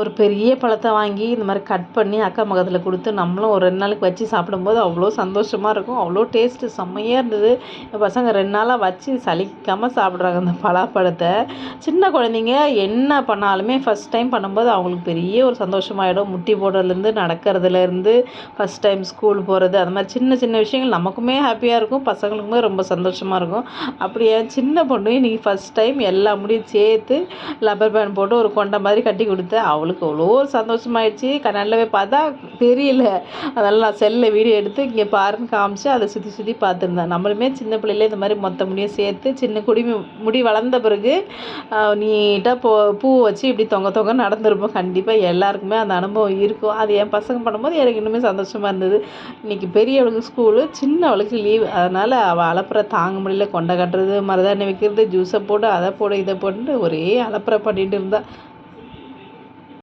ஒரு பெரிய பழத்தை வாங்கி இந்த மாதிரி கட் பண்ணி அக்கம் பக்கத்தில் கொடுத்து நம்மளும் ஒரு 2 நாளைக்கு வச்சு சாப்பிடும்போது அவ்வளோ சந்தோஷமாக இருக்கும். அவ்வளோ டேஸ்ட்டு செம்மையாக இருந்தது. என் பசங்க 2 நாளாக வச்சு சலிக்காமல் சாப்பிட்றாங்க அந்த பலாப்பழத்தை. சின்ன குழந்தைங்க என்ன பண்ணாலுமே ஃபஸ்ட் டைம் பண்ணும்போது அவங்களுக்கு பெரிய ஒரு சந்தோஷமாயிடும். முட்டி போடுறதுலேருந்து, நடக்கிறதுலேருந்து, ஃபஸ்ட் டைம் ஸ்கூல் போகிறது, அந்த மாதிரி சின்ன சின்ன விஷயங்கள் நமக்குமே ஹாப்பியாக இருக்கும், பசங்களுக்குமே ரொம்ப சந்தோஷமாக இருக்கும். அப்படி என் சின்ன பொண்ணு இன்றைக்கி ஃபஸ்ட் டைம் எல்லா முடியும் சேர்த்து லப்பர் பேண்ட் போட்டு ஒரு கொண்டை மாதிரி கட்டி கொடுத்தேன். அவளுக்கு அவ்வளோ சந்தோஷமாயிடுச்சு. கண்ணாடில போய் பார்த்தா தெரியல. அதனால் நான் செல்லில் வீடியோ எடுத்து இங்கே பாருன்னு காமிச்சு அதை சுற்றி சுற்றி பார்த்துருந்தேன். நம்மளுமே சின்ன பிள்ளையில இந்த மாதிரி மொத்த முடியும் சேர்த்து சின்ன முடி வளர்ந்த பிறகு நீட்டாக பூ வச்சு இப்படி தொங்க தொங்க நடந்திருப்போம். கண்டிப்பாக எல்லாருக்குமே அந்த அனுபவம் இருக்கும். அது என் பசங்க பண்ணும்போது எனக்கு இன்னுமே சந்தோஷமாக இருந்தது. இன்றைக்கி பெரியவளுக்கு ஸ்கூலு, சின்னவளுக்கு லீவு. அதனால் அவள் அலப்புற தாங்க முடியல. கொண்டை கட்டுறது, மருதாணி வைக்கிறது, ஜூஸை போட்டு அதை போடு இதை போட்டு ஒரே அலப்புற பண்ணிகிட்டு இருந்தா.